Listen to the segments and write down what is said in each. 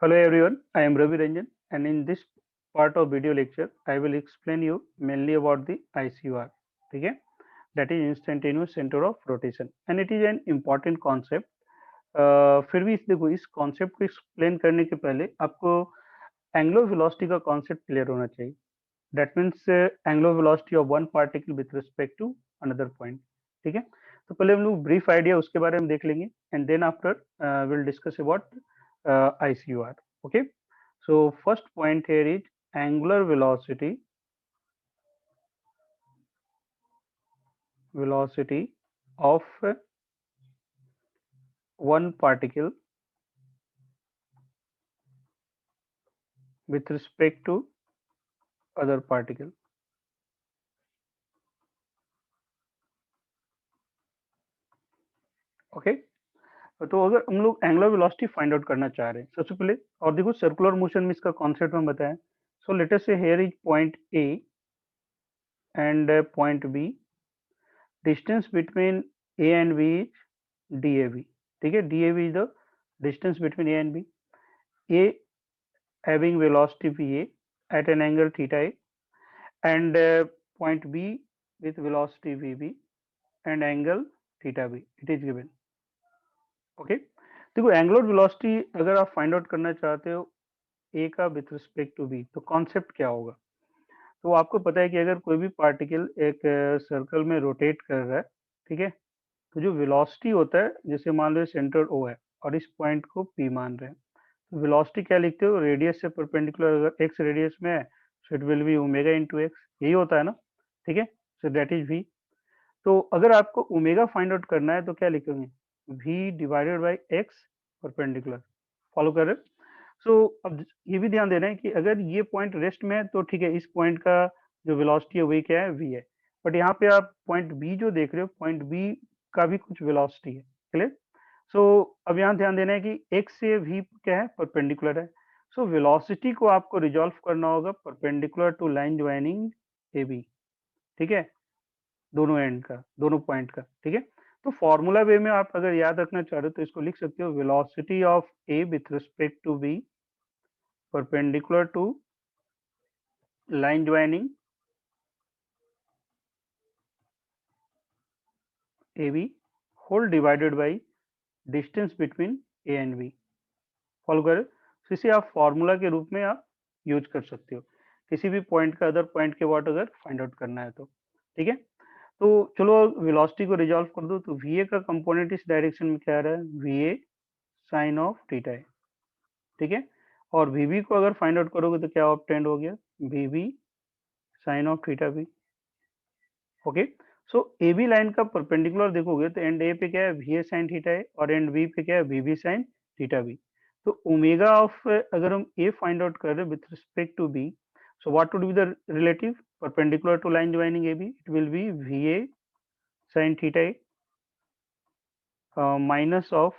Hello everyone, I am Ravi Ranjan and in this part of video lecture I will explain you mainly about the ICUR, ठीक है? That is instantaneous center of rotation and it is an important concept. फिर भी देखो इस concept को explain करने के पहले आपको एंगुलर वेलोसिटी का कॉन्सेप्ट क्लियर होना चाहिए. That means angular velocity of one particle with respect to another point. ठीक है? तो पहले हम लोग ब्रीफ आइडिया उसके बारे में देख लेंगे and then after will discuss about ICUR. Okay. So first point here is angular velocity of one particle with respect to other particle. Okay. तो अगर हम लोग एंगुलर वेलोसिटी फाइंड आउट करना चाह रहे हैं सबसे पहले और देखो सर्कुलर मोशन में इसका कॉन्सेप्ट में बताया. सो let us say here is point A and point B. Distance between A and B is DAB. ठीक है, DAB is the distance between A and B. A having velocity VA at an angle theta A and point B with velocity VB and angle theta B. It is given. Okay. देखो angular velocity अगर आप find out करना चाहते हो ए का with respect to B तो concept क्या होगा. तो आपको पता है कि अगर कोई भी पार्टिकल एक सर्कल में रोटेट कर रहा है, ठीक है, तो जो वेलोसिटी होता है जैसे मान लो सेंटर O है और इस पॉइंट को P मान रहे हैं, तो वेलोसिटी क्या लिखते हो, रेडियस से परपेंडिकुलर अगर x रेडियस में है so it will B omega into x. यही होता है ना, ठीक है. So that is v. तो अगर आपको ओमेगा फाइंड आउट करना है तो क्या लिखेंगे, v divided by x perpendicular. Follow कर रहे. सो अब ये भी ध्यान देना है कि अगर ये पॉइंट रेस्ट में है तो ठीक है, इस पॉइंट का जो वेलोसिटी है वही क्या है, v है. बट यहाँ पे आप पॉइंट b जो देख रहे हो, पॉइंट b का भी कुछ वेलोसिटी है. क्लियर. सो अब यहाँ ध्यान देना है कि x से v क्या है, परपेंडिकुलर है. सो वेलोसिटी को आपको रिजॉल्व करना होगा perpendicular to line joining A B. ठीक है, दोनों एंड का, दोनों पॉइंट का. ठीक है, तो फॉर्मूला वे में आप अगर याद रखना चाह रहे हो तो इसको लिख सकते हो, velocity of A with respect to B perpendicular to line joining A B whole divided by distance between A and B. Follow करें. तो इसे आप फॉर्मूला के रूप में आप यूज कर सकते हो किसी भी पॉइंट का अदर पॉइंट के बाद अगर फाइंड आउट करना है तो. ठीक है, तो चलो वेलोसिटी को रिजॉल्व कर दो. तो वी ए का कंपोनेंट इस डायरेक्शन में क्या आ रहा है, V A sine of theta है. ठीक है, और वी बी को अगर फाइंड आउट करोगे तो क्या ऑब्टेंड हो गया, V B sine of theta B. Okay. So A B line का परपेंडिकुलर देखोगे तो एंड ए पे क्या है, वी ए साइन थीटा है और एंड बी पे क्या है, V B sine theta B. तो ओमेगा ऑफ अगर हम ए फाइंड आउट कर रहे हैं with respect to B, so what would be the relative perpendicular to line joining A B, it will be V A sine theta A minus of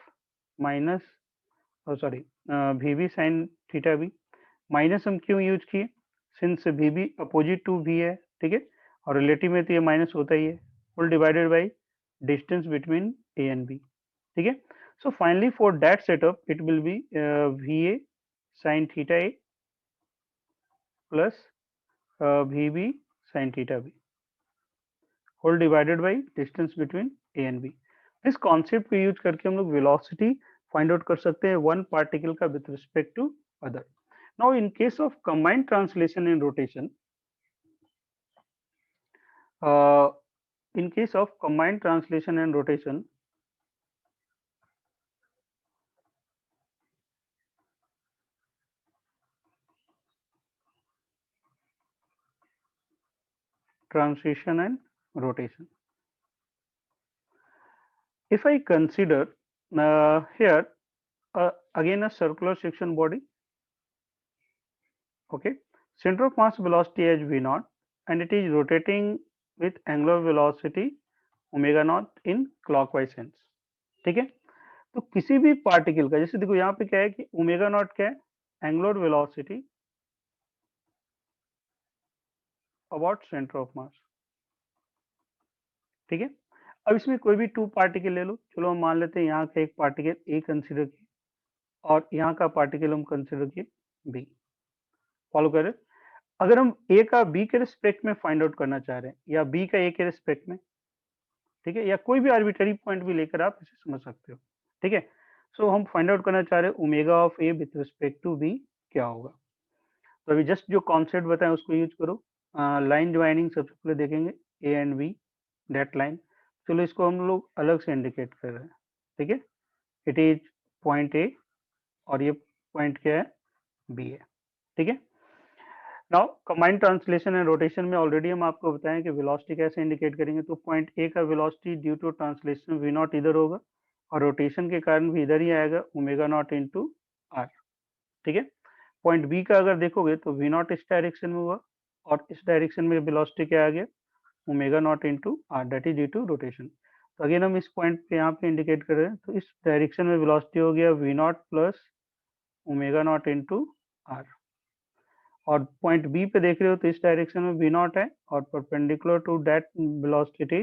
minus sorry V B sine theta B. Minus हम क्यों use किए, since V B opposite to V है. ठीक है, और relative में तो ये माइनस होता ही है. Full divided by distance between A and B. ठीक है, so finally for that setup it will be V A sine theta A plus V B sine theta B whole divided by distance between A and B. इस concept को use करके हम लोग velocity find out कर सकते हैं one particle का with respect to other. Now, in case of combined translation and rotation, uh, in case of combined translation and rotation, translation and rotation. If I consider here again a circular section body, okay, center of mass velocity as v naught, and it is rotating with angular velocity omega naught in clockwise sense. ठीक है, तो किसी भी particle का जैसे देखो यहाँ पे क्या है कि ओमेगा नॉट क्या है, angular velocity about centre of मास. ठीक है, अब इसमें कोई भी टू पार्टिकल ले लो. चलो हम मान लेते हैं यहाँ का एक पार्टिकल ए कंसीडर किया और यहाँ का पार्टिकल हम कंसिडर किए बी। फॉलो करें। अगर हम ए का बी के रिस्पेक्ट में फाइंड आउट करना चाह रहे हैं या बी का ए के रिस्पेक्ट में, ठीक है, या कोई भी आर्बिट्ररी पॉइंट भी लेकर आप इसे समझ सकते हो, ठीक है। सो हम फाइंड आउट करना चाह रहे हैं omega of A with respect to B क्या होगा। तो अभी जस्ट जो कॉन्सेप्ट बताएं उसको यूज करो। लाइन ज्वाइनिंग सबसे पहले देखेंगे A and B, that line. चलो इसको हम लोग अलग से इंडिकेट कर रहे हैं, ठीक है। इट इज पॉइंट ए और ये पॉइंट क्या है, बी है, ठीक है। Now combined translation and rotation में ऑलरेडी हम आपको बताएं कि वेलोसिटी कैसे इंडिकेट करेंगे। तो पॉइंट ए का velocity due to translation V naught इधर होगा और रोटेशन के कारण भी इधर ही आएगा ओमेगा नॉट इंटू आर, ठीक है। पॉइंट बी का अगर देखोगे तो वी नॉट इस डायरेक्शन में हुआ और इस डायरेक्शन में वेलोसिटी क्या आ गया, omega naught into R, that is due to rotation. तो अगेन हम इस पॉइंट पे यहाँ पे इंडिकेट कर रहे हैं, तो इस डायरेक्शन में वेलोसिटी हो गया V naught plus omega naught into R. और पॉइंट बी पे देख रहे हो तो इस डायरेक्शन में वी नॉट है और perpendicular to that velocity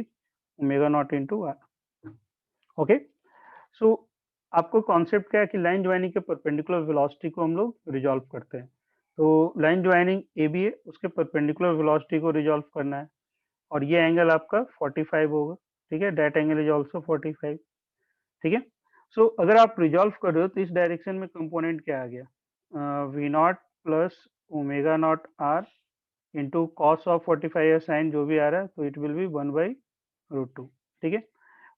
omega naught into R. Okay, so आपको कॉन्सेप्ट क्या है कि लाइन ज्वाइनिंग के परपेंडिकुलर वेलोसिटी को हम लोग रिजॉल्व करते हैं। तो लाइन ज्वाइनिंग ए बी है, उसके परपेंडिकुलर वेलोसिटी को रिजॉल्व करना है और ये एंगल आपका 45 होगा, ठीक है। दैट एंगल इज ऑल्सो 45, ठीक है। सो अगर आप रिजॉल्व कर रहे हो तो इस डायरेक्शन में कंपोनेंट क्या आ गया, V naught plus omega naught R into cos of 45 या साइन जो भी आ रहा है, तो इट विल बी 1/√2, ठीक है।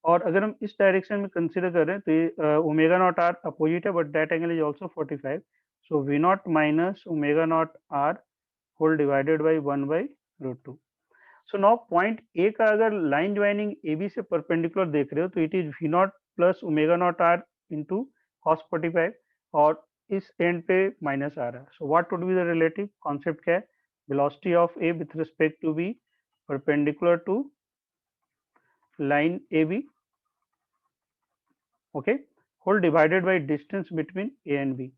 और अगर हम इस डायरेक्शन में कंसीडर कर रहे हैं तो ये ओमेगा नॉट आर अपोजिट है but that angle is also 45, so V naught minus omega naught R whole divided by 1/√2। So now point A का अगर लाइन ज्वाइनिंग ए बी से परपेंडिकुलर देख रहे हो तो it is V naught plus omega naught R into cos 45 और इस end पे माइनस आ रहा है। So what would be the relative concept क्या है, velocity of A with respect to B perpendicular to line AB, okay, whole divided by distance between A and B,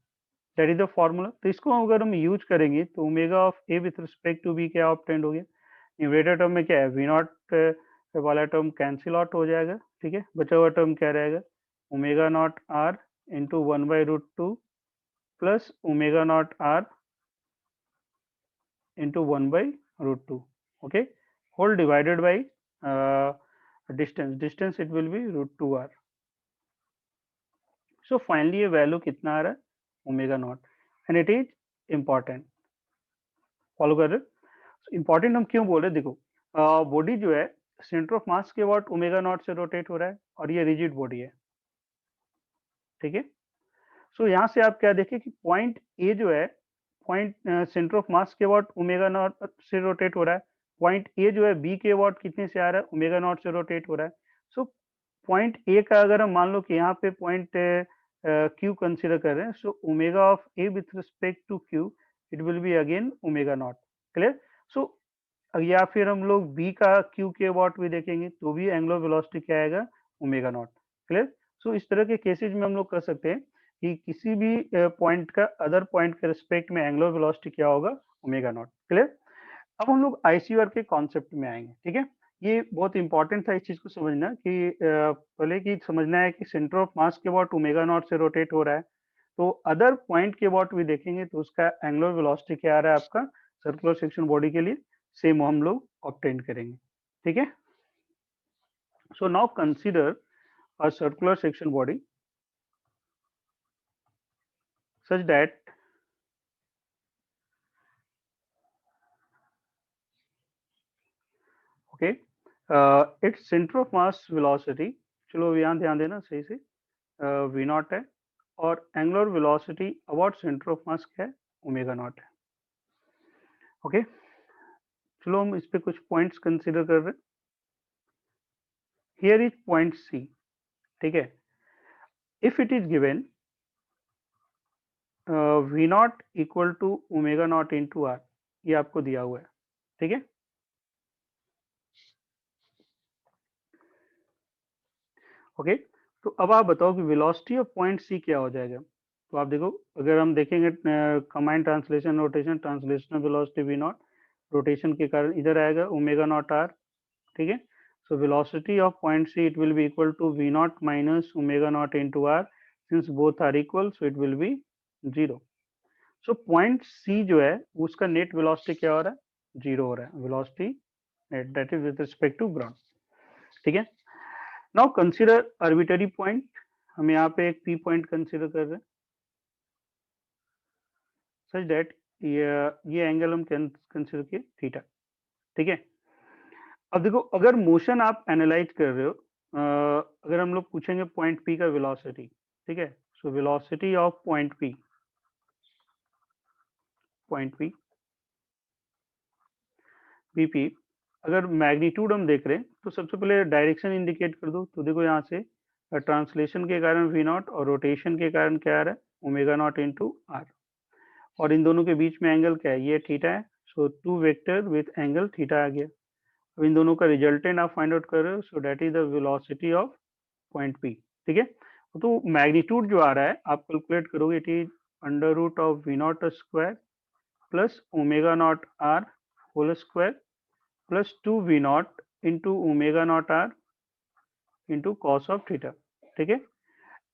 that is the formula। तो इसको अगर हम use करेंगे तो omega of A with respect to B क्या obtained हो गया, numerator term में क्या है वी नॉट वाला टर्म कैंसिल आउट हो जाएगा, ठीक है। बचा हुआ टर्म क्या रहेगा, omega naught R into 1/√2 plus omega naught R into 1/√2, okay, whole divided by distance it will be √2r। so finally ये वैल्यू कितना आ रहा है, omega naught, and it is important. Follow कर रहे, इंपॉर्टेंट हम क्यों बोल रहे, देखो बॉडी जो है सेंटर ऑफ मास के अबाउट ओमेगा नॉट से रोटेट हो रहा है और ये रिजिड बॉडी है, ठीक है। सो यहाँ से आप क्या देखें कि पॉइंट ए जो है पॉइंट सेंटर ऑफ मास के अबाउट ओमेगा नॉट से रोटेट हो रहा है, पॉइंट ए जो है बी के अबाउट कितने से आ रहा है, ओमेगा नॉट से रोटेट हो रहा है। सो पॉइंट ए का अगर हम मान लो कि यहाँ पे पॉइंट क्यू कंसिडर कर रहे हैं, so omega of A with respect to Q it will be again omega naught, clear. So या फिर हम लोग बी का क्यू के अबाउट भी देखेंगे तो भी एंगुलर वेलोसिटी क्या आएगा, ओमेगा नॉट, क्लियर। सो इस तरह के केसेज में हम लोग कर सकते हैं कि किसी भी पॉइंट का अदर पॉइंट के रिस्पेक्ट में एंगुलर वेलोसिटी क्या होगा, ओमेगा नॉट, क्लियर। अब हम लोग आईसीआर के कॉन्सेप्ट में आएंगे, ठीक है। ये बहुत इंपॉर्टेंट था इस चीज को समझना कि पहले की समझना है कि सेंटर ऑफ मास के अबाउट ओमेगा नॉट से रोटेट हो रहा है, तो अदर पॉइंट के अबाउट भी देखेंगे तो उसका एंगुलर वेलोसिटी क्या आ रहा है आपका सर्कुलर सेक्शन बॉडी के लिए, सेम हम लोग ऑब्टेन करेंगे, ठीक है। So now consider a circular section body such that okay its center of mass velocity, चलो यहाँ ध्यान देना सही से, वी नॉट है और angular velocity about centre of मास क्या है, ओमेगा नॉट है, ओके। चलो हम इस पे कुछ पॉइंट्स कंसीडर कर रहे हैं। हियर इज पॉइंट सी, ठीक है। If it is given V naught equal to omega naught into R, ये आपको दिया हुआ है, ठीक है। ओके, तो अब आप बताओ कि वेलोसिटी ऑफ पॉइंट सी क्या हो जाएगा। तो आप देखो अगर हम देखेंगे combined translation rotation, translational velocity V naught, rotation के कारण इधर आएगा ओमेगा नॉट आर, ठीक है। So velocity of point C it will be equal to V naught minus omega naught into R, since both are equal so it will be 0. So point C जो है उसका net velocity क्या हो रहा है, 0 हो रहा है, velocity net that is with respect to ground. ठीक है. Now consider arbitrary point. हम यहाँ पे एक पी पॉइंट कंसीडर कर रहे हैं सच दैट ये एंगल हम कंसीडर किए थीटा. ठीक है. अब देखो अगर मोशन आप एनालाइज कर रहे हो, अगर हम लोग पूछेंगे पॉइंट पी का वेलोसिटी. ठीक है. So velocity of point P अगर मैग्नीट्यूड हम देख रहे हैं तो सबसे पहले डायरेक्शन इंडिकेट कर दो. तो देखो यहाँ से ट्रांसलेशन के कारण वी नॉट और रोटेशन के कारण क्या आ रहा है, ओमेगा नॉट इंटू आर. और इन दोनों के बीच में एंगल क्या है, ये थीटा है. So two vector with angle theta आ गया. अब इन दोनों का रिजल्टेंट आप फाइंड आउट कर रहे हो. सो that is the velocity of point P. ठीक है. तो मैग्नीट्यूड जो आ रहा है आप कैलकुलेट करोगे, it is under root of V naught square plus omega naught R whole square plus 2 v naught into omega naught R into cos of theta. ठीक है.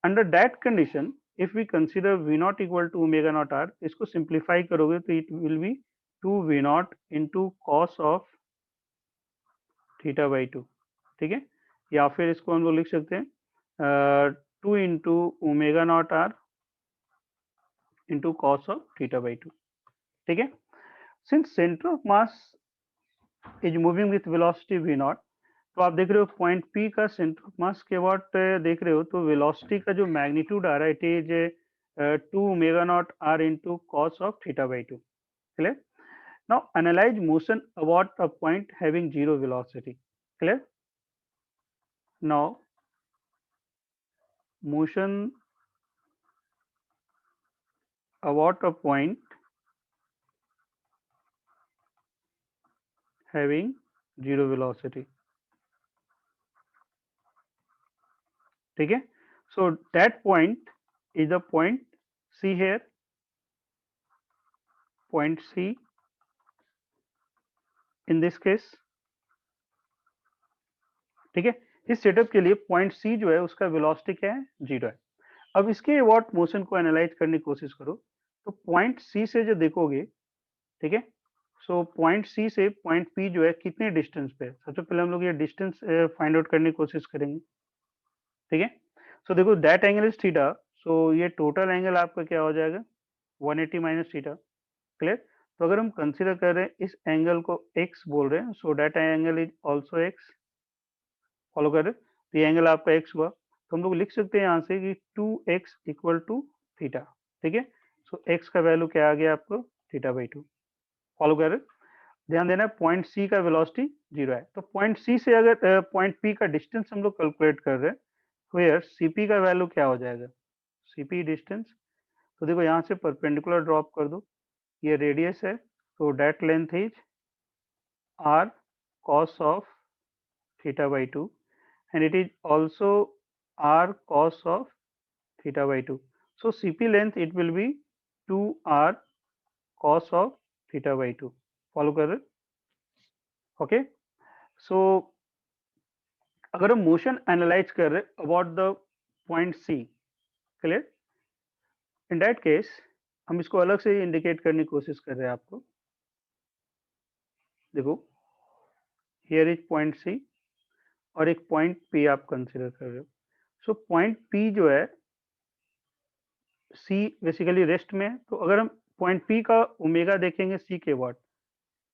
Under that condition if we consider v naught equal to omega naught R, इसको simplify करोगे तो it will be 2 v naught into cos of theta by 2. ठीक है. या फिर इसको हम लोग लिख सकते हैं 2 into omega naught R into cos of theta by 2. ठीक है. Since centre of mass is moving with velocity v naught, तो आप देख रहे हो पॉइंट पी का सेंटर ऑफ मास के अबाउट देख रहे हो, तो वेलोसिटी का जो मैग्नीट्यूड आ रहा है it is 2 omega naught R into cos of theta by 2. Clear. Now analyse motion about a point having zero velocity. Clear. Now motion about a point having zero velocity. ठीक है. So that point is the point C here, point C in this case. ठीक है. इस setup के लिए point C जो है उसका वेलोसिटी क्या है, 0 है. अब इसके अबाउट मोशन को एनालाइज करने की कोशिश करो. तो पॉइंट C से जो देखोगे, ठीक है, सो पॉइंट C से पॉइंट P जो है कितने डिस्टेंस पे है, सबसे पहले हम लोग ये डिस्टेंस फाइंड आउट करने की कोशिश करेंगे. ठीक है. सो देखो that angle is theta. So ये टोटल एंगल आपका क्या हो जाएगा, 180 माइनस थीटा. क्लियर. तो अगर हम कंसीडर कर रहे हैं इस एंगल को x बोल रहे हैं, so that angle is also x. Follow कर रहे हैं. तो ये एंगल आपका x हुआ. तो हम लोग लिख सकते हैं यहाँ से कि 2x इक्वल टू थीटा. ठीक है. सो x का वैल्यू क्या आ गया आपको, थीटा बाई 2. फॉलो कर रहे हैं. ध्यान देना पॉइंट C का वेलोसिटी 0 है. तो पॉइंट C से अगर पॉइंट P का डिस्टेंस हम लोग कैलकुलेट कर रहे हैं, वेयर CP का वैल्यू क्या हो जाएगा, CP डिस्टेंस. तो देखो यहाँ से परपेंडिकुलर ड्रॉप कर दो, ये रेडियस है. तो that length is r cos of theta by 2 and it is also r cos of theta by 2. So CP length it will be 2r cos of theta by 2. Follow कर रहे. Okay. सो अगर हम motion analyse कर रहे about the point C, clear, in that case हम इसको अलग से इंडिकेट करने की कोशिश कर रहे हैं आपको. देखो हियर इज पॉइंट C और एक पॉइंट P आप कंसीडर कर रहे हो. सो पॉइंट P जो है C बेसिकली रेस्ट में है. तो अगर हम पॉइंट P का ओमेगा देखेंगे C के about,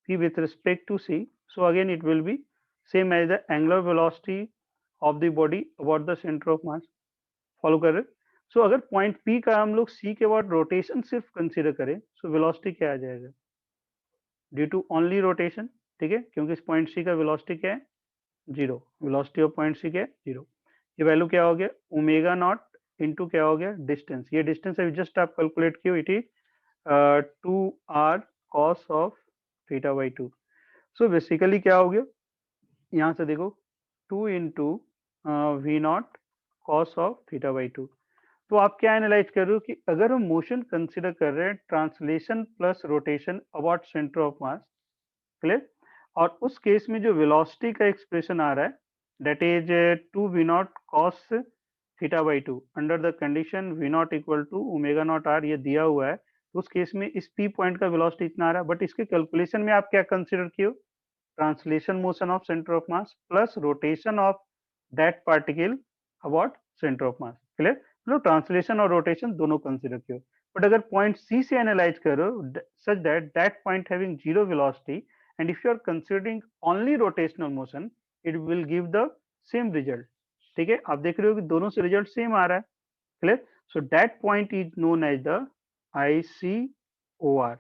P with respect to C, so again it will be same as the angular velocity of the body about the centre of mass. Follow कर रहे. सो अगर पॉइंट P का हम लोग C के अबाउट रोटेशन सिर्फ consider करें, so velocity क्या आ जाएगा, ड्यू टू ओनली रोटेशन. ठीक है. क्योंकि इस पॉइंट C का वेलोसिटी क्या है, 0. वेलोसिटी ऑफ पॉइंट C क्या है, 0. ये वैल्यू क्या हो गया, ओमेगा नॉट इंटू क्या हो गया, डिस्टेंस. ये डिस्टेंस अभी जस्ट आप कैलकुलेट किया, it is 2r cos of theta by 2. So basically क्या हो गया, यहाँ से देखो 2 into V naught cos of theta by 2. तो आप क्या एनालाइज कर रहे हो कि अगर हम मोशन कंसिडर कर रहे हैं translation plus rotation about centre of mass, clear, और उस केस में जो वेलोसिटी का एक्सप्रेशन आ रहा है that is 2 v naught cos theta by two under the condition V naught equal to omega naught R, ये दिया हुआ है, तो उस केस में इस पी पॉइंट का वेलोसिटी इतना आ रहा है, बट इसके कैलकुलेशन में आप क्या कंसिडर किए हो, translation motion of centre of mass plus rotation of that particle about centre of mass. Clear, मतलब ट्रांसलेशन और रोटेशन दोनों कंसिडर किए हो। बट अगर पॉइंट सी से एनालाइज करो such that that point having zero velocity and if you are considering only rotational motion it will give the same result. ठीक है, आप देख रहे हो कि दोनों से रिजल्ट सेम आ रहा है। Clear, so that point is known as the ICOR।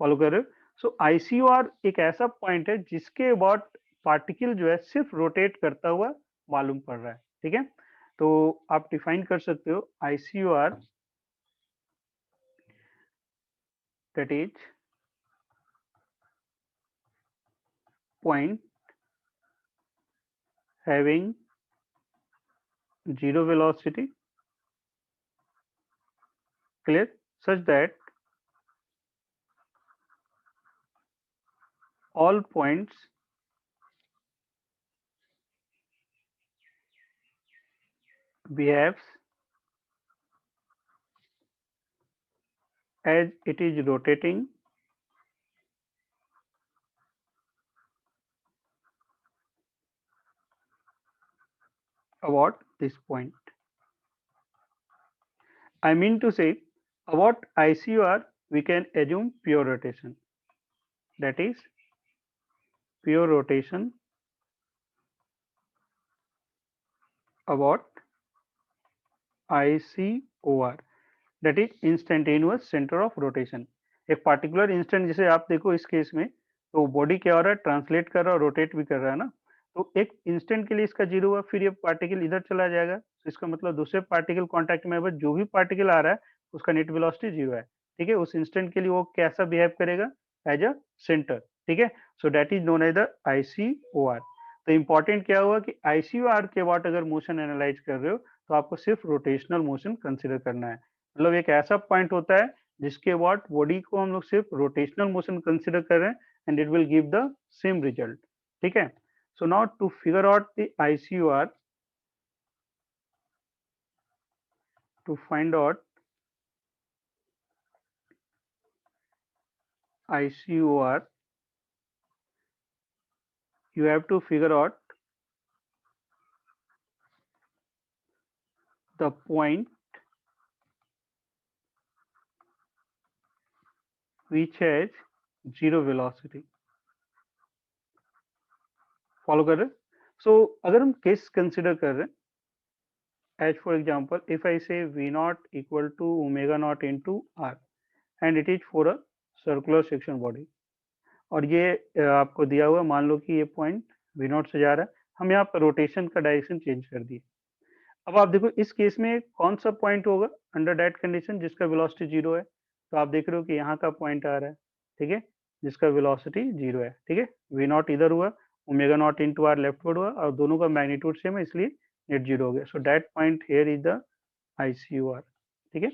Follow कर रहे हो? सो ICOR एक ऐसा पॉइंट है जिसके अबाउट पार्टिकल जो है सिर्फ रोटेट करता हुआ मालूम पड़ रहा है। ठीक है, तो आप डिफाइन कर सकते हो ICOR that is point having zero velocity, clear, such that all points behaves as it is rotating about this point. I mean to say about ICOR we can assume pure rotation, that is pure rotation about ICOR, that is instantaneous center of rotation। एक particular instant जिसे आप देखो इस case में, तो body क्या हो रहा है, ट्रांसलेट कर रहा है, रोटेट भी कर रहा है ना, तो एक इंस्टेंट के लिए इसका जीरो हुआ, फिर ये पार्टिकल इधर चला जाएगा, तो इसका मतलब दूसरे पार्टिकल कांटेक्ट में है, बस जो भी पार्टिकल आ रहा है उसका नेट वेलोसिटी जीरो है। ठीक है, उस इंस्टेंट के लिए वो कैसा बिहेव करेगा, एज अ सेंटर। ठीक है, so that is known as the ICOR। तो इंपॉर्टेंट क्या हुआ कि ICOR के बाद अगर मोशन एनालाइज कर रहे हो तो आपको सिर्फ रोटेशनल मोशन कंसिडर करना है। मतलब एक ऐसा पॉइंट होता है जिसके अबाउट बॉडी को हम लोग सिर्फ रोटेशनल मोशन कंसिडर कर रहे हैं and it will give the same result. ठीक है, so now to figure out the ICOR, to find out ICOR you have to figure out the point which has zero velocity। Follow कर रहे, सो अगर हम case consider कर रहे हैं, as for example if I say V naught equal to omega naught into R and it is for a circular section body, और ये आपको दिया हुआ, मान लो कि ये पॉइंट V नॉट से जा रहा है, हम यहाँ पर रोटेशन का डायरेक्शन चेंज कर दिए। अब आप देखो इस केस में कौन सा पॉइंट होगा अंडर दैट कंडीशन जिसका वेलोसिटी जीरो है, तो आप देख रहे हो कि यहाँ का पॉइंट आ रहा है। ठीक है, जिसका वेलोसिटी जीरो है। ठीक है, V नॉट इधर हुआ, omega naught into R leftward हुआ, और दोनों का मैग्नीट्यूड सेम है इसलिए नेट जीरो हो गया। सो that point here is the ICOR। ठीक है,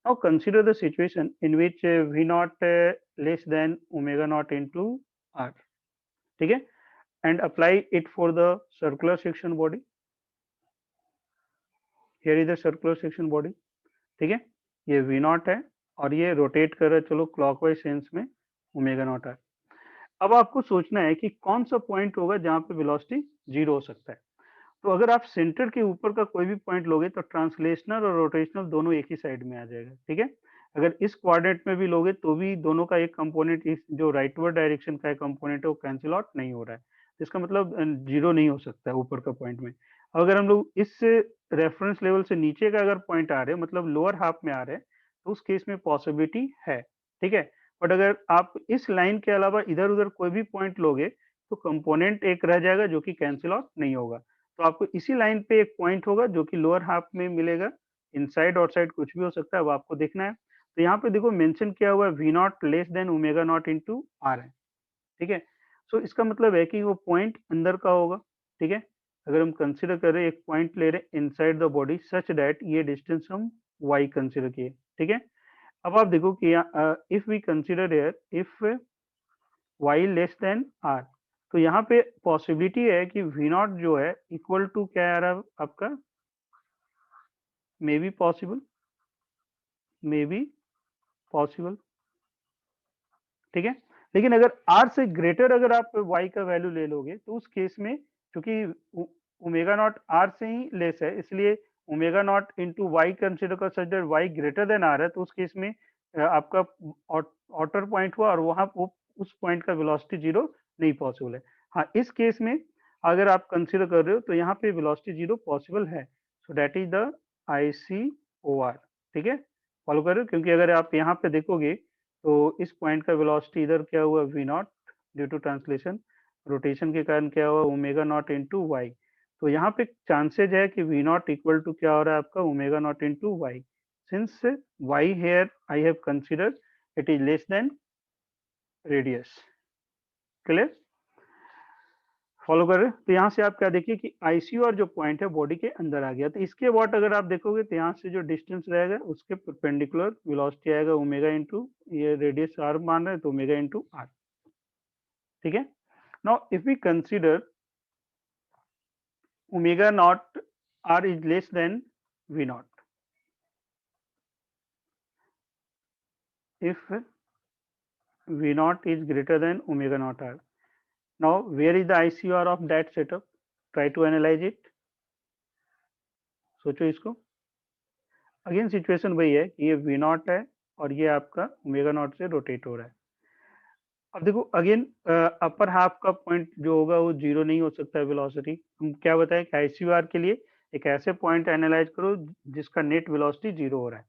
now consider the situation in which V naught less than omega naught into R। ठीक है, and apply it for the circular section body। here is the circular section body। ठीक है, ये V naught है और ये रोटेट कर रहा है, चलो क्लॉकवाइज सेंस में, ओमेगा नॉट आर। अब आपको सोचना है कि कौन सा पॉइंट होगा जहां पे वेलोसिटी जीरो हो सकता है। तो अगर आप सेंटर के ऊपर का कोई भी पॉइंट लोगे तो ट्रांसलेशनल और रोटेशनल दोनों एक ही साइड में आ जाएगा। ठीक है, अगर इस कोऑर्डिनेट में भी लोगे तो भी दोनों का एक कंपोनेंट, इस जो राइटवर्ड डायरेक्शन का कंपोनेंट है वो कैंसिल आउट नहीं हो रहा है, इसका मतलब जीरो नहीं हो सकता है ऊपर का पॉइंट में। अगर हम लोग इस रेफरेंस लेवल से नीचे का अगर पॉइंट आ रहे हैं, मतलब लोअर हाफ में आ रहे हैं, तो उस केस में पॉसिबिलिटी है। ठीक है, बट अगर आप इस लाइन के अलावा इधर उधर कोई भी पॉइंट लोगे तो कंपोनेंट एक रह जाएगा जो कि कैंसिल आउट नहीं होगा। तो आपको इसी लाइन पे एक पॉइंट होगा जो कि लोअर हाफ में मिलेगा, इनसाइड आउटसाइड कुछ भी हो सकता है, अब आपको देखना है। तो यहाँ पे देखो मेंशन किया हुआ है V naught less than omega naught into R है। ठीक है, सो इसका मतलब है कि वो पॉइंट अंदर का होगा। ठीक है, अगर हम कंसिडर कर रहे हैं एक पॉइंट ले रहे हैं inside the body such that ये डिस्टेंस हम y कंसिडर किए। ठीक है, अब आप देखो कि if we consider here if y less than r, तो यहाँ पे पॉसिबिलिटी है कि V नॉट जो है इक्वल टू क्या आ रहा है आपका may be possible, may be possible, ठीक है। लेकिन अगर आर से ग्रेटर अगर आप वाई का वैल्यू ले लोगे तो उस केस में, क्योंकि ओमेगा नॉट आर से ही लेस है, इसलिए omega naught into Y consider कर such that Y greater than R है, तो उस केस में आपका आउटर पॉइंट हुआ और वहां उस पॉइंट का वेलोसिटी जीरो नहीं पॉसिबल है। हाँ, इस केस में अगर आप कंसिडर कर रहे हो तो यहाँ पे वेलोसिटी जीरो पॉसिबल है, so that is the I C O R, ठीक है। फॉलो कर रहे हो, क्योंकि अगर आप यहाँ पे देखोगे तो इस पॉइंट का वेलोसिटी इधर क्या हुआ V naught due to translation, rotation के कारण क्या हुआ ओमेगा नॉट इंटू वाई, तो यहाँ पे चांसेज है कि वी नॉट इक्वल टू क्या हो रहा है आपका omega naught into Y, since Y here I have considered it is less than radius. Clear, follow कर रहे हैं? तो यहाँ से आप क्या देखिए कि आईसीयू और जो पॉइंट है बॉडी के अंदर आ गया, तो इसके वॉट अगर आप देखोगे तो यहाँ से जो डिस्टेंस रहेगा उसके परपेंडिकुलर वेलोसिटी आएगा ओमेगा इंटू, ये रेडियस आर मान रहे हैं तो ओमेगा इंटू आर, ठीक है। Now if we consider omega naught r is less than v naught, if v naught is greater than omega naught r, now where is the ICR of that setup, try to analyze it, सोचो इसको। Again situation वही है कि ये v not है और ये आपका ओमेगा नॉट से रोटेट हो रहा है। अब देखो अगेन अपर हाफ का पॉइंट जो होगा वो जीरो नहीं हो सकता है वेलोसिटी, हम क्या बताएं कि आईसीआर के लिए एक ऐसे पॉइंट एनालाइज करो जिसका नेट वेलोसिटी जीरो हो रहा है।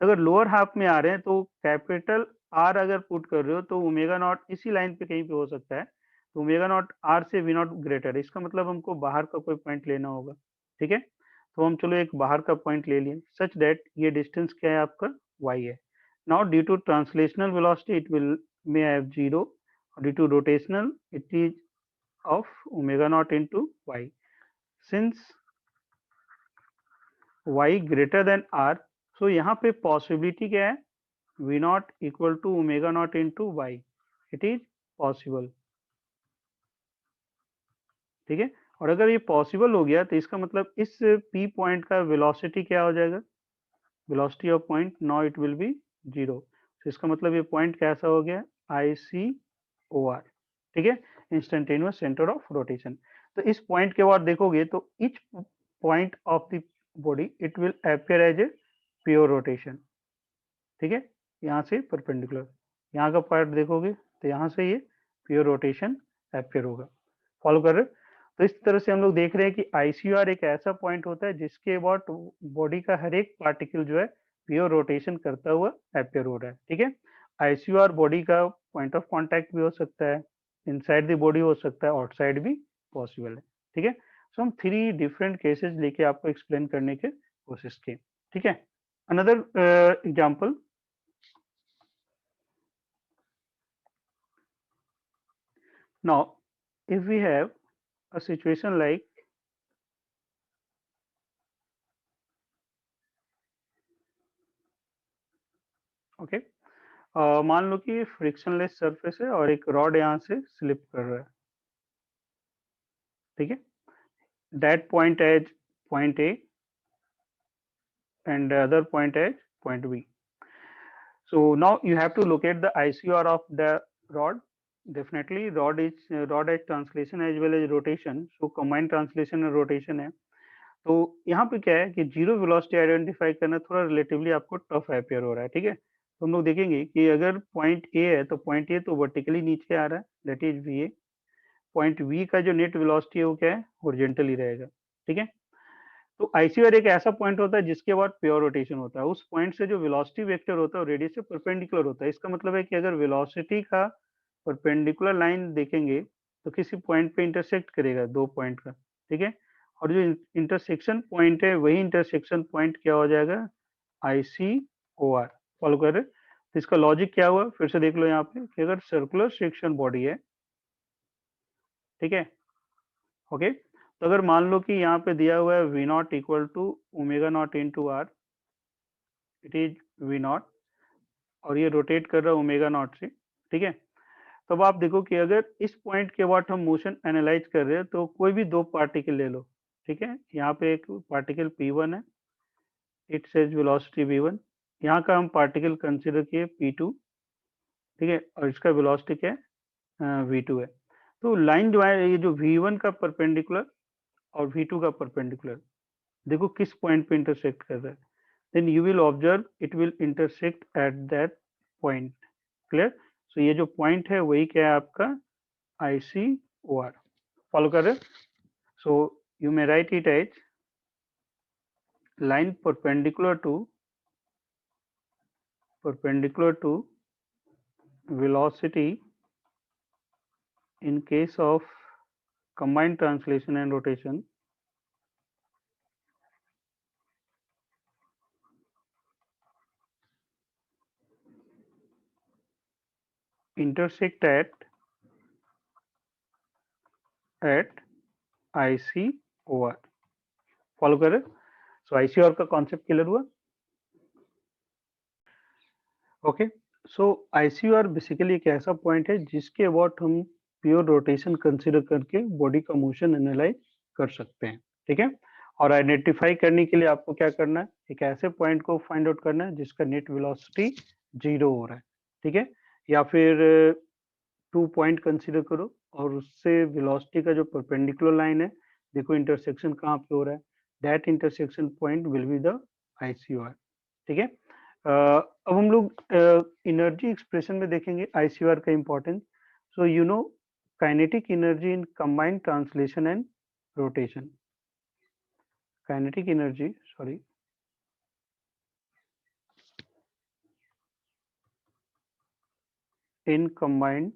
अगर लोअर हाफ में आ रहे हैं तो कैपिटल आर अगर पुट कर रहे हो तो ओमेगा नॉट इसी लाइन पे कहीं पे हो सकता है, तो ओमेगा नॉट आर से वी नॉट ग्रेटर है, इसका मतलब हमको बाहर का कोई पॉइंट लेना होगा, ठीक है। तो हम चलो एक बाहर का पॉइंट ले लिए सच दैट ये डिस्टेंस क्या है आपका वाई है। Now due to translational velocity it will may have zero, due to rotational it is of omega naught into y, since y greater than r, so यहाँ पे पॉसिबिलिटी क्या है v naught equal to omega naught into Y, it is possible, ठीक है। और अगर ये possible हो गया तो इसका मतलब इस p पॉइंट का वेलोसिटी क्या हो जाएगा, velocity of point now it will B zero, तो इसका मतलब ये पॉइंट कैसा हो गया आई सी ओ आर, ठीक है, इंस्टेंटेनियस सेंटर ऑफ रोटेशन। तो इस पॉइंट के बाद देखोगे तो each point of the body it will appear as a pure rotation, ठीक है, यहाँ से परपेंडिकुलर, यहाँ का पार्ट देखोगे तो यहाँ से ये प्योर रोटेशन अपियर होगा। फॉलो कर रहे हो? तो इस तरह से हम लोग देख रहे हैं कि आईसीआर एक ऐसा पॉइंट होता है जिसके बाद बॉडी का हर एक पार्टिकल जो है प्योर रोटेशन करता हुआ अपियर हो रहा है, ठीक है। आईसीआर बॉडी का पॉइंट ऑफ कांटेक्ट भी हो सकता है, इनसाइड द बॉडी हो सकता है, आउटसाइड भी पॉसिबल है, ठीक है। सो हम 3 डिफरेंट केसेस लेके आपको एक्सप्लेन करने की कोशिश की, ठीक है। Another example, now if we have a situation like okay मान लो कि फ्रिक्शनलेस सरफेस है और एक रॉड यहाँ से स्लिप कर रहा है, ठीक है, that point as point A and the other point as point B. So now you have to locate the ICR of the rod. Definitely rod has translation as well as rotation. So combined translation and rotation है। तो यहाँ पे क्या है कि zero velocity identify करना थोड़ा relatively आपको टफ अपियर हो रहा है, ठीक है। तो हम लोग देखेंगे कि अगर पॉइंट ए है तो पॉइंट ए तो वर्टिकली नीचे आ रहा है, that is V A, point V का जो नेट वेलोसिटी है वो क्या है हॉरिजॉन्टली रहेगा, ठीक है। तो आईसीआर एक ऐसा पॉइंट होता है जिसके बाद प्योर रोटेशन होता है, उस पॉइंट से जो वेलोसिटी वेक्टर होता है वो रेडियस से परपेंडिकुलर होता है, इसका मतलब है कि अगर वेलोसिटी का परपेंडिकुलर लाइन देखेंगे तो किसी पॉइंट पे इंटरसेक्ट करेगा दो पॉइंट का, ठीक है, और जो इंटरसेक्शन पॉइंट है वही इंटरसेक्शन पॉइंट क्या हो जाएगा आई सी ओ आर। फॉलो कर रहे, तो इसका लॉजिक क्या हुआ फिर से देख लो यहाँ पे कि अगर सर्कुलर सेक्शन बॉडी है, ठीक है, ओके, तो अगर मान लो कि यहाँ पे दिया हुआ है V naught equal to omega naught into R, it is V naught, और ये रोटेट कर रहा है ओमेगा नॉट से, ठीक है। तब आप देखो कि अगर इस पॉइंट के बाद हम मोशन एनालाइज कर रहे हैं तो कोई भी दो पार्टिकल ले लो, ठीक है, यहाँ पे एक पार्टिकल P1 है, इट सेज वेलोसिटी v1, यहाँ का हम पार्टिकल कंसिडर किए p2, ठीक है, और इसका वेलोसिटी क्या है v2 है। तो लाइन जो है ये जो v1 का परपेंडिकुलर और v2 का परपेंडिकुलर, देखो किस पॉइंट पे इंटरसेक्ट कर रहा है, then you will observe it will intersect at that point. Clear? So ये जो पॉइंट है वही क्या है आपका ICOR। फॉलो कर रहे? So you may write it as line perpendicular to velocity in case of combined translation and rotation intersect at ICOR। Follow कर रहे? सो ICOR का कॉन्सेप्ट क्लियर हुआ? ओके, सो ICOR बेसिकली एक ऐसा पॉइंट है जिसके अबाउट हम प्योर रोटेशन कंसिडर करके बॉडी का मोशन एनालाइज कर सकते हैं, ठीक है। और आइडेंटिफाई करने के लिए आपको क्या करना है, एक ऐसे पॉइंट को फाइंड आउट करना है जिसका नेट वेलोसिटी 0 हो रहा है, ठीक है, या फिर 2 पॉइंट कंसिडर करो और उससे वेलोसिटी का जो परपेंडिकुलर लाइन है, देखो इंटरसेक्शन कहाँ पे हो रहा है, that intersection point will be the ICOR, ठीक है। अब हम लोग एनर्जी एक्सप्रेशन में देखेंगे ICOR का importance. So you know kinetic energy in combined translation and rotation, kinetic energy sorry in combined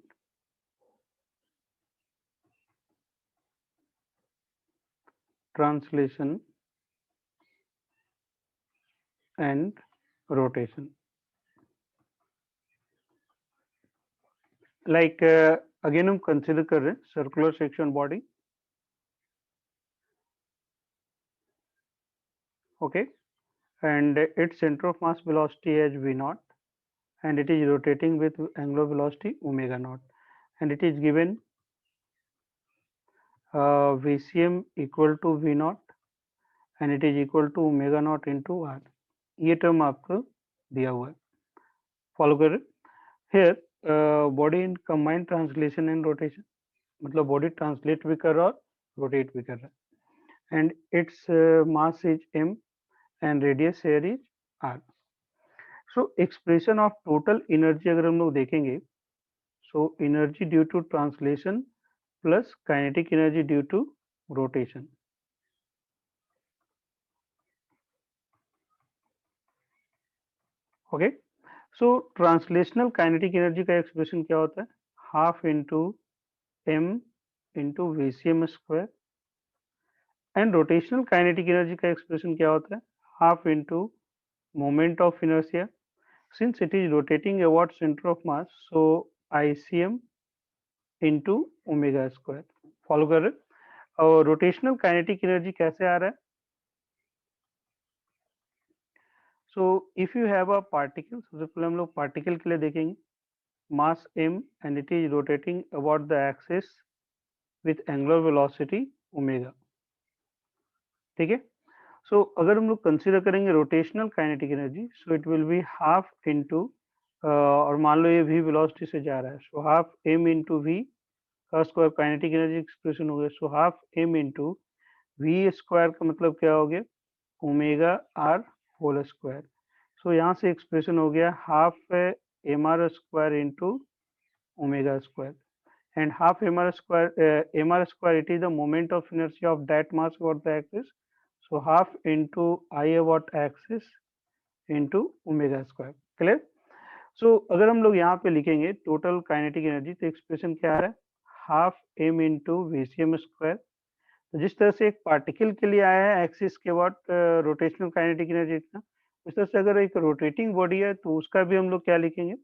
translation and rotation, like again हम consider कर रहे हैं circular section body, okay, and its center of mass velocity as v naught, and it is rotating with angular velocity omega naught, and it is given VCM equal to v naught and it is equal to omega naught into r। ये term आपको दिया हुआ है, follow कर रहे। Here body in combined translation and rotation, मतलब body translate भी कर रहा है और रोटेट भी कर रहा है, and its mass is m and radius here is r। So expression of total energy अगर हम लोग देखेंगे, so energy due to translation plus kinetic energy due to rotation, okay. So translational kinetic energy का expression क्या होता है, half into m into VCM square, and rotational kinetic energy का expression क्या होता है, half into moment of inertia, since it is rotating about center of mass, so ICM into omega square. Follow कर रहे? और रोटेशनल काइनेटिक एनर्जी कैसे आ रहा है, so if you have a particle, सबसे पहले हम लोग पार्टिकल के लिए देखेंगे, मास m and it is rotating about the axis with angular velocity omega, ठीक है। सो अगर हम लोग कंसीडर करेंगे rotational kinetic energy, so it will be half into, और मान लो ये v वेलोसिटी से जा रहा है, so half m into v का स्क्वायर, काइनेटिक एनर्जी एक्सप्रेशन हो गया, so half m into v square का मतलब क्या हो गया, ओमेगा r होल स्क्वायर। सो यहाँ से एक्सप्रेशन हो गया half mr square into omega square, and half mr square it is the moment of inertia of that mass about the axis, so half into I about axis into omega square। Clear? So अगर हम लोग यहाँ पे लिखेंगे total kinetic energy, तो expression क्या आ रहा है, half m into VCM square. तो जिस तरह से एक पार्टिकल के लिए आया है एक्सिस के बाद रोटेशनल काइनेटिक एनर्जी इतना, उस तरह से अगर एक रोटेटिंग बॉडी है तो उसका भी हम लोग क्या लिखेंगे,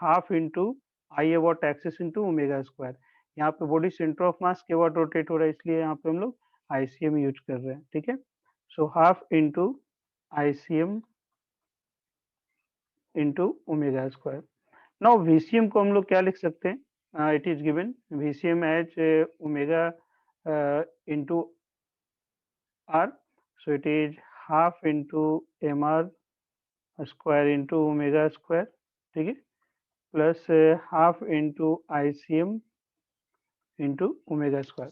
half into I about axis into omega square. यहाँ पे बॉडी सेंटर ऑफ मास के बाद रोटेट हो रहा है, इसलिए यहाँ पे हम लोग ICM यूज कर रहे हैं, ठीक है। So half into ICM into omega square. Now VCM को हम लोग क्या लिख सकते हैं, it is given VCM as omega into r, so it is half into M R square into omega square, ठीक है, plus half into I C M into omega square.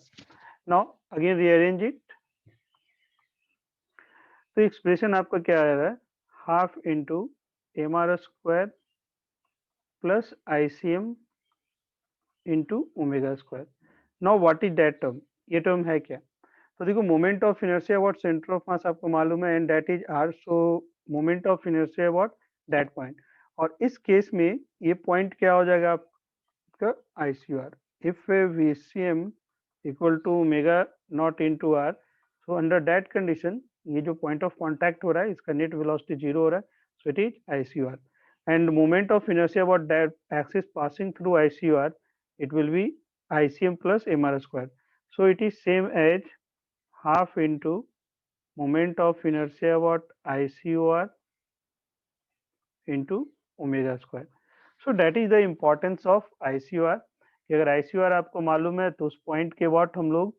Now again rearrange it. तो expression आपका क्या आ रहा है, half into M R square plus I C M into omega square. Now what is that term, ये term है क्या. तो देखो moment of inertia about centre of mass आपको मालूम है and that is R. So moment of inertia about that point. और इस केस में ये पॉइंट क्या हो जाएगा आपका I C R. If V C M equal to omega naught into R, so under that condition ये जो पॉइंट ऑफ कॉन्टैक्ट हो रहा है इसका नेट वेलोसिटी जीरो हो रहा है. So it is I C R and moment of inertia about that axis passing through I C R, it will be ICM plus MR square. So it is same as half into moment of inertia about ICOR into omega square. So that is the importance of ICOR. कि अगर ICOR आपको मालूम है तो उस point के वाट हम लोग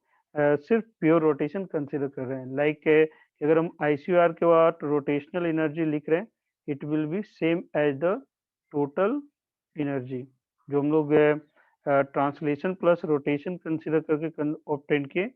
सिर्फ प्योर रोटेशन कंसिडर कर रहे हैं. लाइक अगर हम ICOR के वाट रोटेशनल एनर्जी लिख रहे हैं, it will be same as the total energy जो हम लोग ट्रांसलेशन प्लस रोटेशन कंसिडर करके ऑब्टेन किए.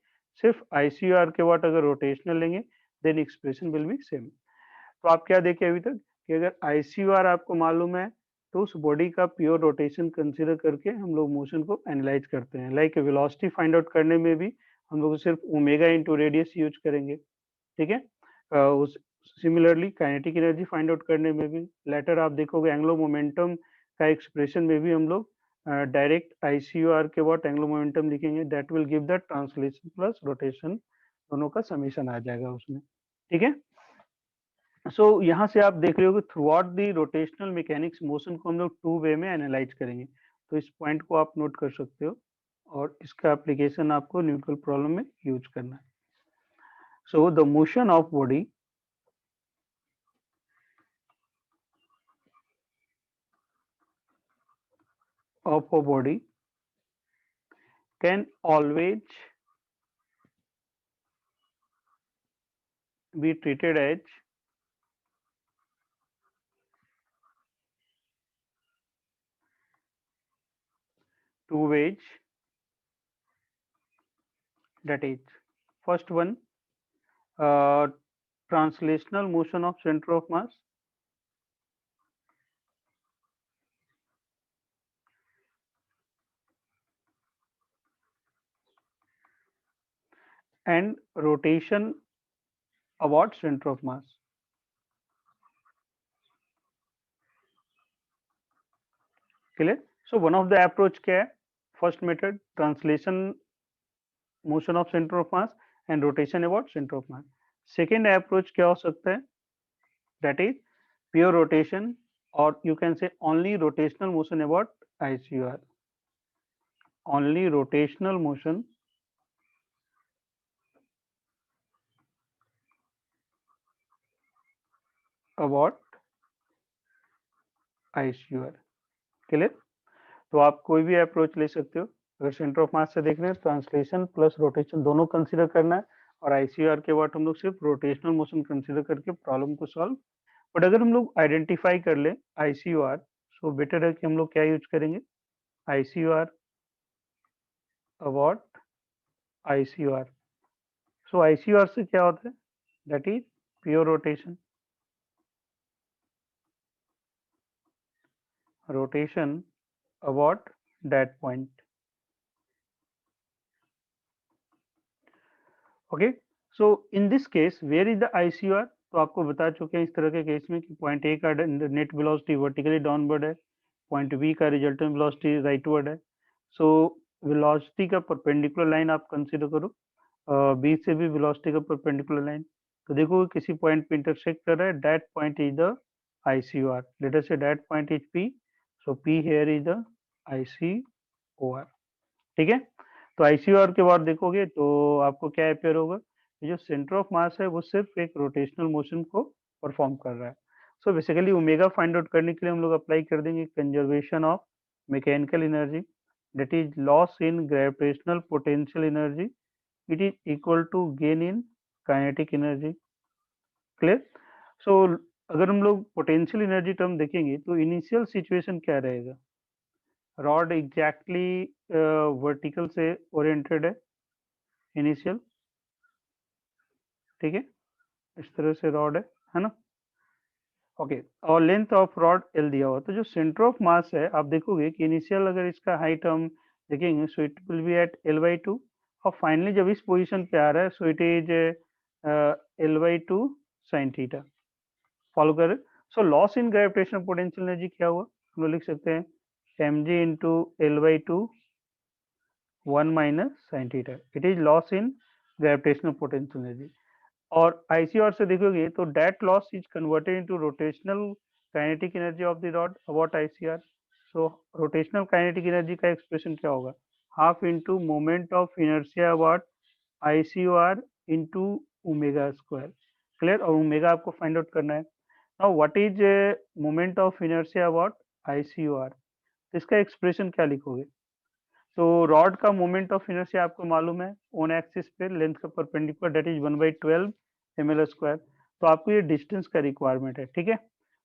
सिर्फ ICOR के वाट अगर रोटेशनल लेंगे then expression will be same. तो आप क्या देखे अभी तक कि अगर ICOR आपको मालूम है तो उस बॉडी का प्योर रोटेशन कंसिडर करके हम लोग मोशन को एनालाइज करते हैं. लाइक वेलोसिटी फाइंड आउट करने में भी हम लोग सिर्फ ओमेगा इंटू रेडियस यूज करेंगे, ठीक है. उस similarly kinetic energy find out करने में भी लेटर आप देखोगे एंगुलर मोमेंटम का एक्सप्रेशन में भी हम लोग डायरेक्ट ICOR के व्हाट एंगुलर मोमेंटम लिखेंगे. That will give the translation plus rotation दोनों का समेशन आ जाएगा उसमें, ठीक है. सो यहाँ से आप देख रहे हो कि through out the rotational mechanics motion को हम लोग टू वे में एनालाइज करेंगे. तो इस पॉइंट को आप नोट कर सकते हो और इसका एप्लीकेशन आपको न्यूट्रल प्रॉब्लम में यूज करना है. So the motion of body of a body can always be treated as two ways. That is, first one, translational motion of center of mass, and rotation about center of mass. Clear? So one of the approach क्या है, first method translation motion of center of mass and rotation about center of mass. Second approach क्या हो सकता है, that is pure rotation or you can say only rotational motion about ICOR. Only rotational motion about ICOR. Clear? तो आप कोई भी approach ले सकते हो. अगर सेंटर ऑफ मास से देख रहे हैं ट्रांसलेशन प्लस रोटेशन दोनों कंसीडर करना है और ICOR के बाद हम लोग सिर्फ रोटेशनल मोशन कंसीडर करके प्रॉब्लम को सॉल्व. बट अगर हम लोग आइडेंटिफाई कर ले ICOR, सो बेटर है कि हम लोग क्या यूज करेंगे, ICOR about ICOR. So ICOR से क्या होता है, that is pure rotation. Rotation about that point. Okay, so in this case where is the ICOR. तो आपको बता चुके हैं इस तरह के केस में कि पॉइंट ए का नेट वेलोसिटी वर्टिकली डाउनवर्ड है, पॉइंट बी का रिजल्टेंट वेलोसिटी राइटवर्ड है. सो वेलोसिटी का परपेंडिकुलर लाइन आप कंसीडर करो, बी से भी वेलोसिटी का परपेंडिकुलर लाइन. तो देखो किसी पॉइंट पे इंटरसेक्ट कर रहा है, that point is the ICOR. Late us say that point is P. So P here is the ICOR. ठीक है. तो ICOR के बाद देखोगे तो आपको क्या अपेयर होगा, ये जो सेंटर ऑफ मास है वो सिर्फ एक रोटेशनल मोशन को परफॉर्म कर रहा है. So basically omega find out करने के लिए हम लोग अप्लाई कर देंगे conservation of mechanical energy, that is loss in gravitational potential energy, it is equal to gain in kinetic energy. Clear? So अगर हम लोग पोटेंशियल एनर्जी टर्म देखेंगे तो इनिशियल सिचुएशन क्या रहेगा? रॉड एग्जैक्टली वर्टिकल से ओरिएंटेड है इनिशियल, ठीक है? इस तरह से रॉड है ना? ओके, और लेंथ ऑफ रॉड एल दिया हुआ, तो जो सेंटर ऑफ मास है आप देखोगे कि इनिशियल अगर इसका हाइट हम देखेंगे so it will be at L/2, और फाइनली जब इस पोजीशन पे आ रहा है so it is L/2 sin theta. Follow कर रहे? So loss in gravitational potential energy क्या हुआ? हम लोग लिख सकते हैं mg into L/2 1 minus sin theta, it is loss in gravitational potential energy. और आईसीआर से देखोगे तो that loss is converted into rotational kinetic energy of the rod about ICR. So rotational kinetic energy का expression क्या होगा? Half into moment of inertia about ICR into omega square. Clear? और omega आपको find out करना है। Now what is moment of inertia about ICR? इसका expression क्या लिखोगे? तो रॉड का मोमेंट ऑफ इनर्शिया आपको मालूम है ऑन एक्सिस पे लेंथ का परपेंडिकुलर, दैट इज 1/12 ml²। तो आपको ये डिस्टेंस का रिक्वायरमेंट है, ठीक है?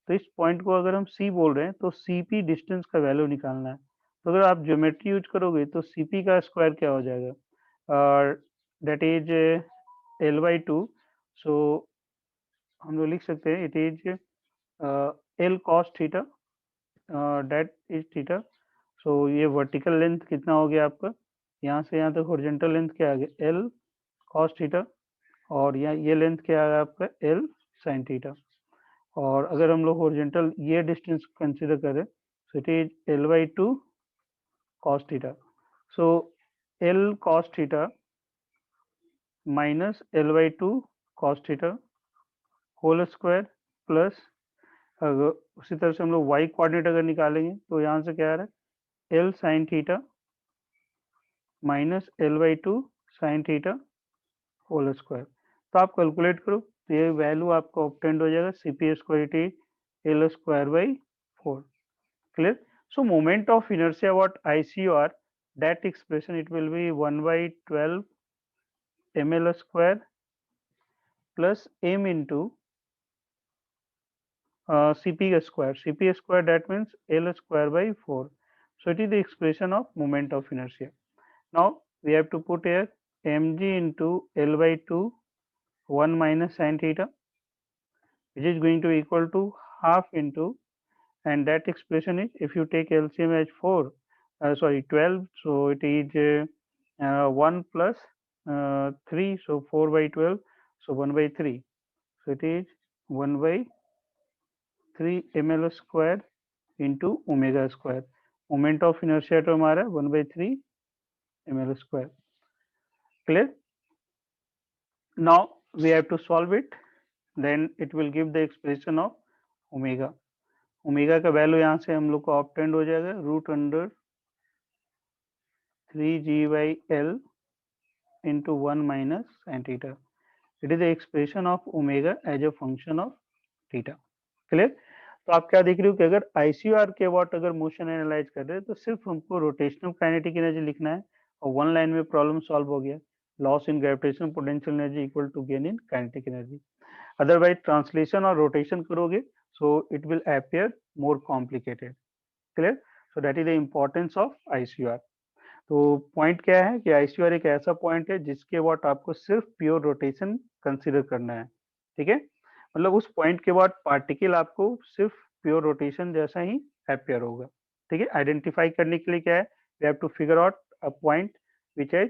तो इस पॉइंट को अगर हम सी बोल रहे हैं तो सीपी डिस्टेंस का वैल्यू निकालना है। तो अगर आप ज्योमेट्री यूज करोगे तो सीपी का स्क्वायर क्या हो जाएगा? That is L/2। सो हम लोग लिख सकते हैं it is L cos theta, that is theta. So ये वर्टिकल लेंथ कितना हो गया आपका? यहाँ से यहाँ तक हॉरिजॉन्टल लेंथ क्या आ गया? L cos थीटा, और यहाँ ये लेंथ क्या आ गया आपका? L sin theta. और अगर हम लोग हॉरिजॉन्टल ये डिस्टेंस कंसीडर करें so it is L/2 cos theta. So L cos theta minus L/2 cos theta whole square plus, अगर उसी तरह से हम लोग y कोऑर्डिनेट अगर निकालेंगे तो यहाँ से क्या आ रहा है? L sin theta minus L/2 sin theta whole square. तो आप कैलकुलेट करो तो ये वैल्यू आपको ऑब्टेन्ड हो जाएगा CP square it L square by 4। Clear? So moment of inertia what ICR, that expression it will be 1/12 ml square plus m into CP square. CP square that means L square by 4. So it is the expression of moment of inertia. Now we have to put here mg into L/2 1 minus sin theta, which is going to equal to half into, and that expression is if you take LCM as 12, so it is 1 plus 3, so 4/12, so 1/3, so it is 1/3 ml square into omega square। Moment of inertia तो हमारा 1/3 ml square। clear? Now we have to solve it, then it will give the expression of omega। Omega का value यहाँ से हम लोग को obtained हो जाएगा √3g/L into 1 minus sin theta। It is the expression of omega as a function of theta। Clear? तो आप क्या देख रहे हो कि अगर ICR के वॉट अगर मोशन एनालाइज कर रहे हैं तो सिर्फ हमको रोटेशनल काइनेटिक एनर्जी लिखना है और वन लाइन में प्रॉब्लम सॉल्व हो गया। Loss in gravitational potential energy equal to gain in kinetic energy. Otherwise translation और रोटेशन करोगे so it will appear more complicated। clear? So that is the importance of ICR। तो point क्या है कि ICR एक ऐसा पॉइंट है जिसके वॉट आपको सिर्फ प्योर रोटेशन कंसीडर करना है, ठीक है? मतलब उस पॉइंट के बाद पार्टिकल आपको सिर्फ प्योर रोटेशन जैसा ही अपियर होगा, ठीक है? आइडेंटिफाई करने के लिए क्या है, we have to figure out a point which is